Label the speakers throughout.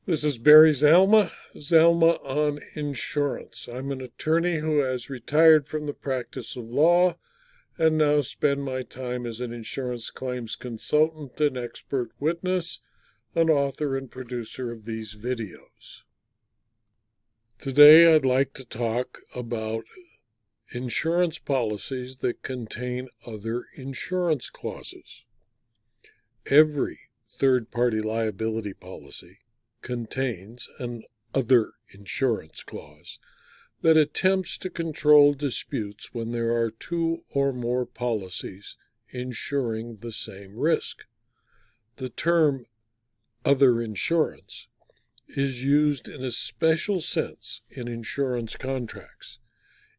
Speaker 1: This is Barry Zalma on insurance. I'm an attorney who has retired from the practice of law and now spend my time as an insurance claims consultant and expert witness, an author and producer of these videos. Today I'd like to talk about insurance policies that contain other insurance clauses. Every third-party liability policy contains an other insurance clause that attempts to control disputes when there are two or more policies insuring the same risk. The term other insurance is used in a special sense in insurance contracts.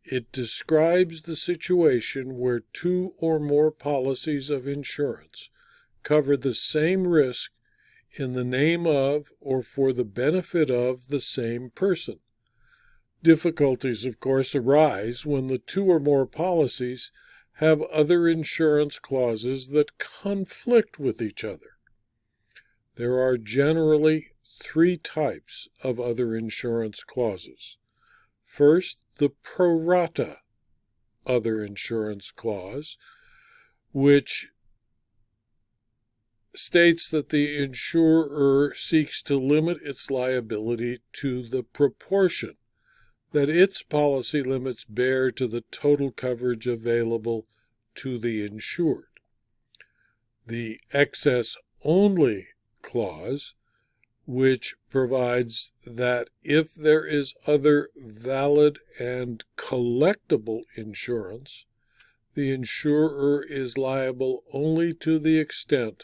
Speaker 1: It describes the situation where two or more policies of insurance cover the same risk in the name of or for the benefit of the same person. Difficulties, of course, arise when the two or more policies have other insurance clauses that conflict with each other. There are generally three types of other insurance clauses. First, the prorata other insurance clause, which states that the insurer seeks to limit its liability to the proportion that its policy limits bear to the total coverage available to the insured. The excess-only clause, which provides that if there is other valid and collectible insurance, the insurer is liable only to the extent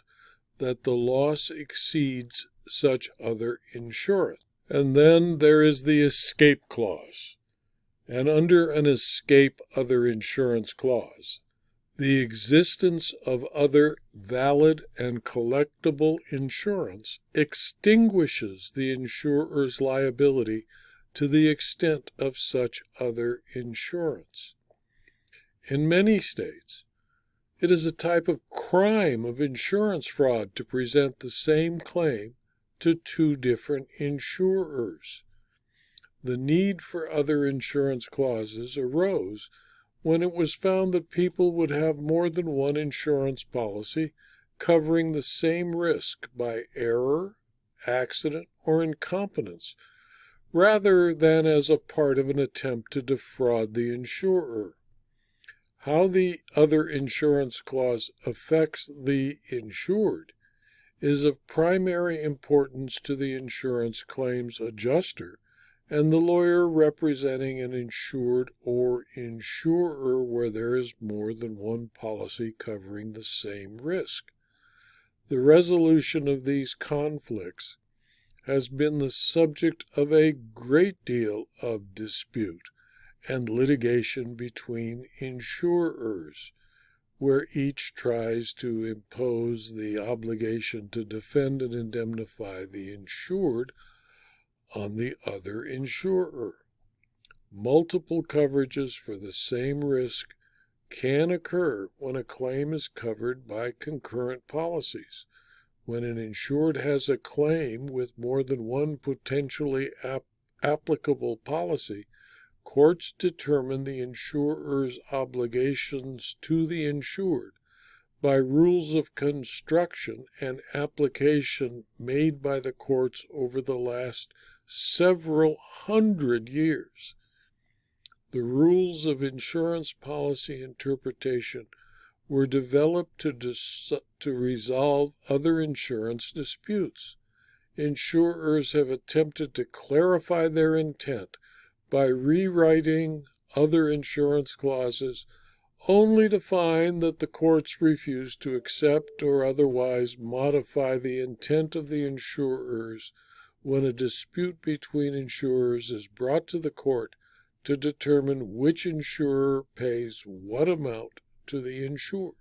Speaker 1: that the loss exceeds such other insurance. And then there is the escape clause. And under an escape other insurance clause, the existence of other valid and collectible insurance extinguishes the insurer's liability to the extent of such other insurance. In many states, it is a type of crime of insurance fraud to present the same claim to two different insurers. The need for other insurance clauses arose when it was found that people would have more than one insurance policy covering the same risk by error, accident, or incompetence, rather than as a part of an attempt to defraud the insurer. How the other insurance clause affects the insured is of primary importance to the insurance claims adjuster and the lawyer representing an insured or insurer where there is more than one policy covering the same risk. The resolution of these conflicts has been the subject of a great deal of dispute and litigation between insurers, where each tries to impose the obligation to defend and indemnify the insured on the other insurer. Multiple coverages for the same risk can occur when a claim is covered by concurrent policies. When an insured has a claim with more than one potentially applicable policy, courts determine the insurer's obligations to the insured by rules of construction and application made by the courts over the last several hundred years. The rules of insurance policy interpretation were developed to resolve other insurance disputes. Insurers have attempted to clarify their intent by rewriting other insurance clauses, only to find that the courts refuse to accept or otherwise modify the intent of the insurers when a dispute between insurers is brought to the court to determine which insurer pays what amount to the insured.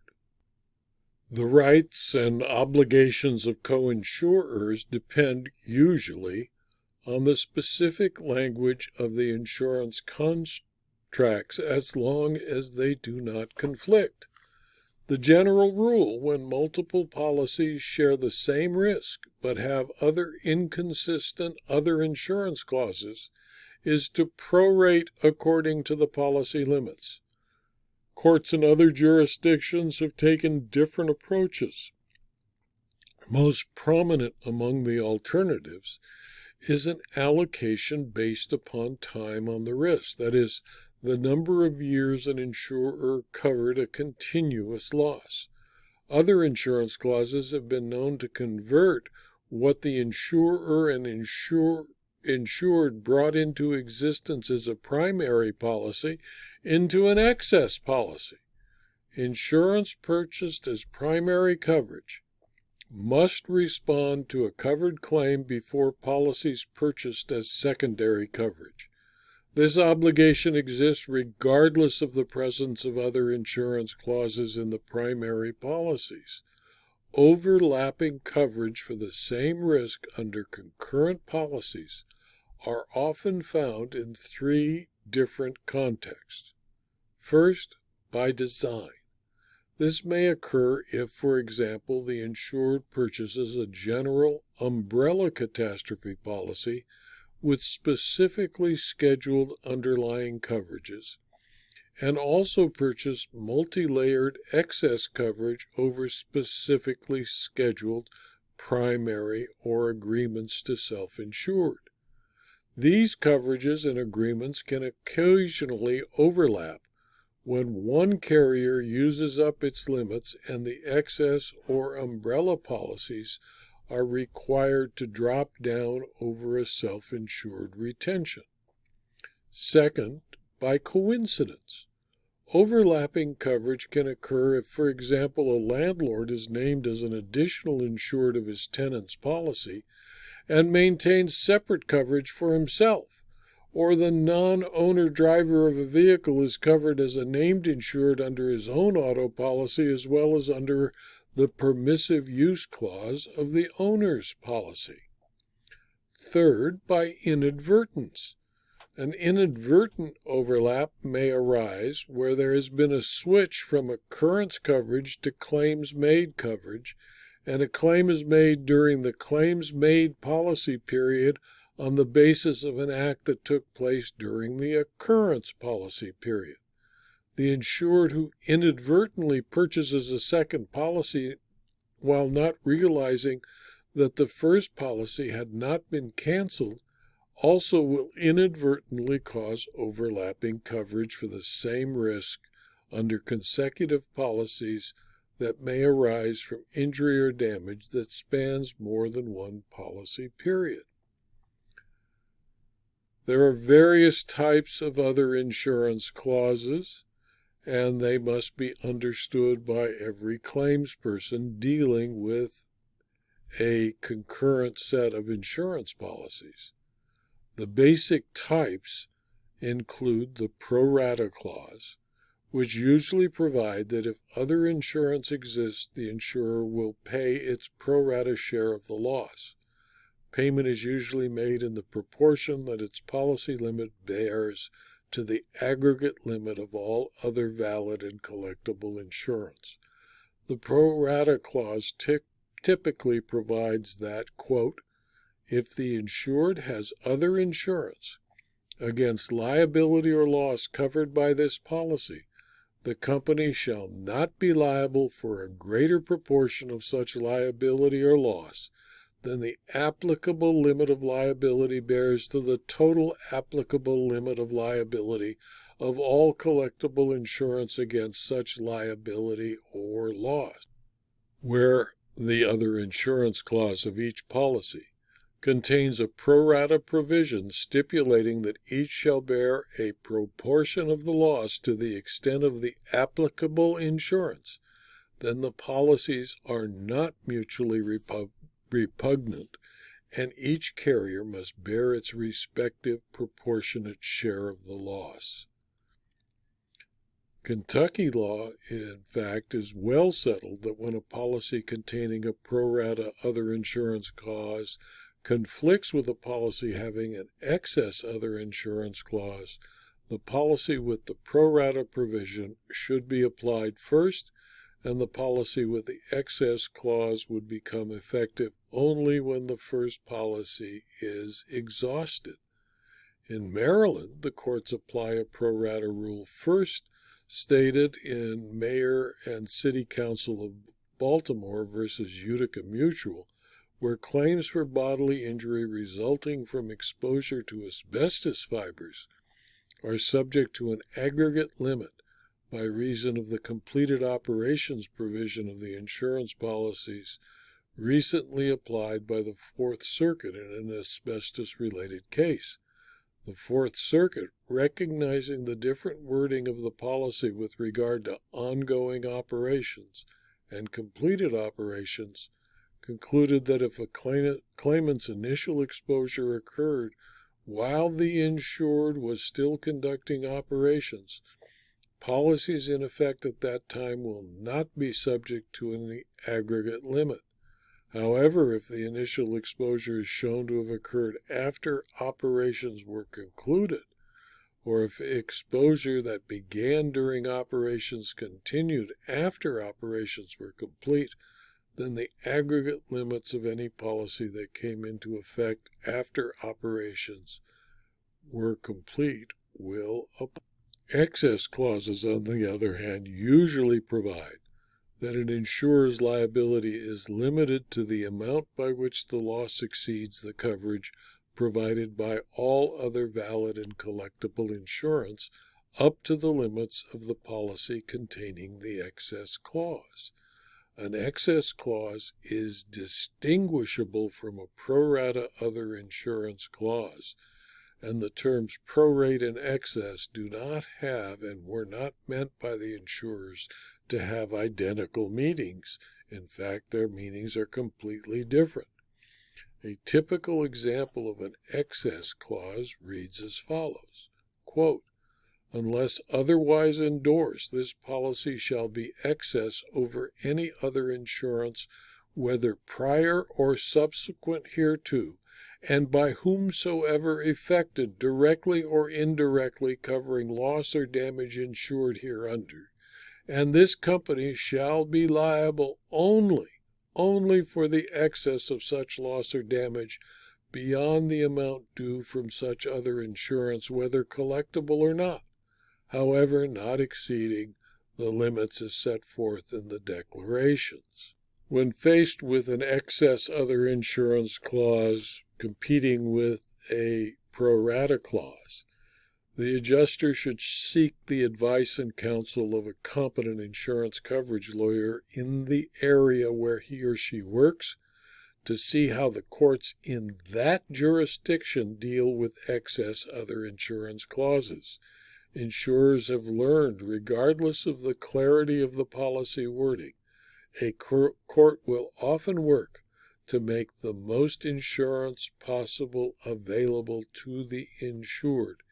Speaker 1: The rights and obligations of co-insurers depend usually on the specific language of the insurance contracts as long as they do not conflict. The general rule when multiple policies share the same risk but have other inconsistent other insurance clauses is to prorate according to the policy limits. Courts in other jurisdictions have taken different approaches. Most prominent among the alternatives is an allocation based upon time on the risk, that is, the number of years an insurer covered a continuous loss. Other insurance clauses have been known to convert what the insurer and insured brought into existence as a primary policy into an excess policy. Insurance purchased as primary coverage must respond to a covered claim before policies purchased as secondary coverage. This obligation exists regardless of the presence of other insurance clauses in the primary policies. Overlapping coverage for the same risk under concurrent policies are often found in three different contexts. First, by design. This may occur if, for example, the insured purchases a general umbrella catastrophe policy with specifically scheduled underlying coverages, and also purchased multi-layered excess coverage over specifically scheduled primary or agreements to self-insured. These coverages and agreements can occasionally overlap when one carrier uses up its limits and the excess or umbrella policies are required to drop down over a self-insured retention. Second, by coincidence. Overlapping coverage can occur if, for example, a landlord is named as an additional insured of his tenant's policy and maintains separate coverage for himself, or the non-owner driver of a vehicle is covered as a named insured under his own auto policy as well as under the permissive use clause of the owner's policy. Third, by inadvertence. An inadvertent overlap may arise where there has been a switch from occurrence coverage to claims-made coverage, and a claim is made during the claims-made policy period on the basis of an act that took place during the occurrence policy period. The insured who inadvertently purchases a second policy while not realizing that the first policy had not been canceled also will inadvertently cause overlapping coverage for the same risk under consecutive policies that may arise from injury or damage that spans more than one policy period. There are various types of other insurance clauses, and they must be understood by every claims person dealing with a concurrent set of insurance policies. The basic types include the Prorata Clause, which usually provide that if other insurance exists, the insurer will pay its pro rata share of the loss. Payment is usually made in the proportion that its policy limit bears to the aggregate limit of all other valid and collectible insurance. The Prorata Clause typically provides that, quote, if the insured has other insurance against liability or loss covered by this policy, the company shall not be liable for a greater proportion of such liability or loss than the applicable limit of liability bears to the total applicable limit of liability of all collectible insurance against such liability or loss. Where the other insurance clause of each policy contains a pro rata provision stipulating that each shall bear a proportion of the loss to the extent of the applicable insurance, then the policies are not mutually repugnant, and each carrier must bear its respective proportionate share of the loss. Kentucky law, in fact, is well settled that when a policy containing a pro rata other insurance clause conflicts with a policy having an excess other insurance clause, the policy with the pro rata provision should be applied first, and the policy with the excess clause would become effective only when the first policy is exhausted. In Maryland, the courts apply a pro rata rule first stated in Mayor and City Council of Baltimore versus Utica Mutual, where claims for bodily injury resulting from exposure to asbestos fibers are subject to an aggregate limit by reason of the completed operations provision of the insurance policies recently applied by the Fourth Circuit in an asbestos-related case. The Fourth Circuit, recognizing the different wording of the policy with regard to ongoing operations and completed operations, concluded that if a claimant's initial exposure occurred while the insured was still conducting operations, policies in effect at that time will not be subject to any aggregate limit. However, if the initial exposure is shown to have occurred after operations were concluded, or if exposure that began during operations continued after operations were complete, then the aggregate limits of any policy that came into effect after operations were complete will apply. Excess clauses, on the other hand, usually provide that an insurer's liability is limited to the amount by which the loss exceeds the coverage provided by all other valid and collectible insurance up to the limits of the policy containing the excess clause. An excess clause is distinguishable from a pro rata other insurance clause, and the terms prorate and excess do not have and were not meant by the insurers to have identical meanings. In fact, their meanings are completely different. A typical example of an excess clause reads as follows, quote, "Unless otherwise endorsed, this policy shall be excess over any other insurance, whether prior or subsequent hereto, and by whomsoever effected, directly or indirectly, covering loss or damage insured hereunder. And this company shall be liable only for the excess of such loss or damage beyond the amount due from such other insurance, whether collectible or not, however not exceeding the limits as set forth in the declarations." When faced with an excess other insurance clause competing with a prorata clause, the adjuster should seek the advice and counsel of a competent insurance coverage lawyer in the area where he or she works to see how the courts in that jurisdiction deal with excess other insurance clauses. Insurers have learned, regardless of the clarity of the policy wording, a court will often work to make the most insurance possible available to the insured,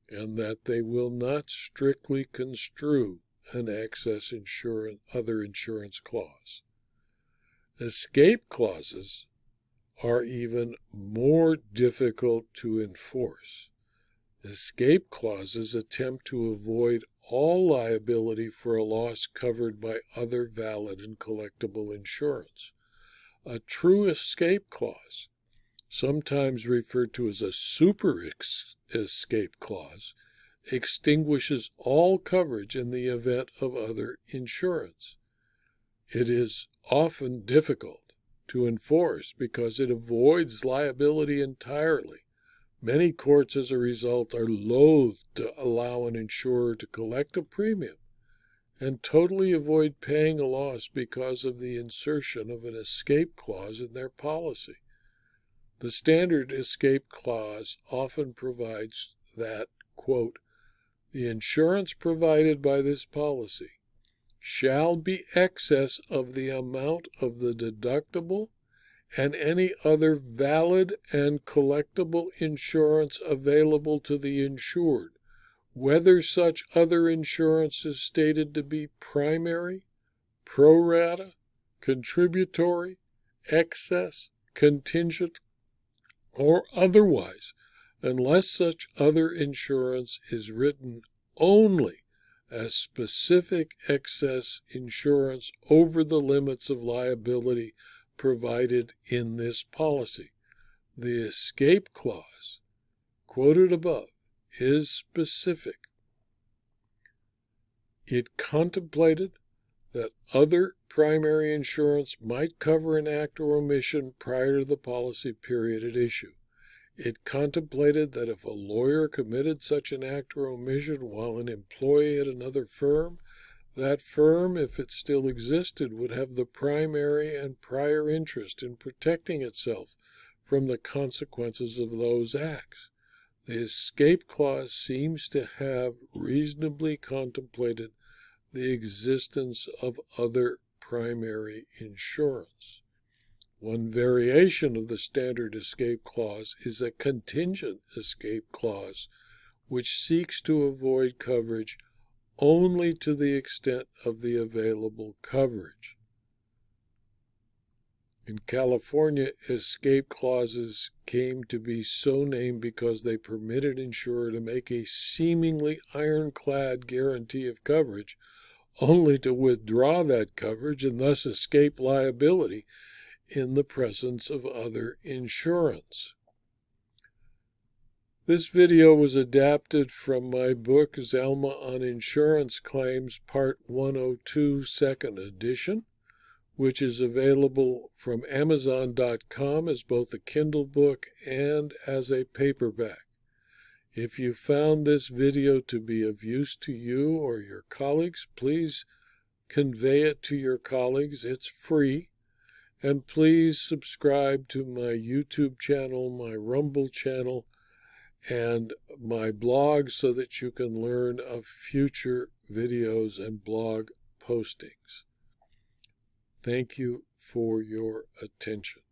Speaker 1: and that they will not strictly construe an excess other insurance clause. Escape clauses are even more difficult to enforce. Escape clauses attempt to avoid all liability for a loss covered by other valid and collectible insurance. A true escape clause, sometimes referred to as a super escape clause, extinguishes all coverage in the event of other insurance. It is often difficult to enforce because it avoids liability entirely. Many courts, as a result, are loath to allow an insurer to collect a premium and totally avoid paying a loss because of the insertion of an escape clause in their policy. The standard escape clause often provides that, quote, "The insurance provided by this policy shall be excess of the amount of the deductible and any other valid and collectible insurance available to the insured, whether such other insurance is stated to be primary, pro rata, contributory, excess, contingent, or otherwise, unless such other insurance is written only as specific excess insurance over the limits of liability provided in this policy. The escape clause, quoted above, is specific. It contemplated that other primary insurance might cover an act or omission prior to the policy period at issue. It contemplated that if a lawyer committed such an act or omission while an employee at another firm, that firm, if it still existed, would have the primary and prior interest in protecting itself from the consequences of those acts. The escape clause seems to have reasonably contemplated the existence of other primary insurance. One variation of the standard escape clause is a contingent escape clause, which seeks to avoid coverage only to the extent of the available coverage. In California, escape clauses came to be so named because they permitted insurer to make a seemingly ironclad guarantee of coverage, only to withdraw that coverage and thus escape liability in the presence of other insurance. This video was adapted from my book, Zelma on Insurance Claims, Part 102, Second Edition, which is available from Amazon.com as both a Kindle book and as a paperback. If you found this video to be of use to you or your colleagues, please convey it to your colleagues. It's free. And please subscribe to my YouTube channel, my Rumble channel, and my blog so that you can learn of future videos and blog postings. Thank you for your attention.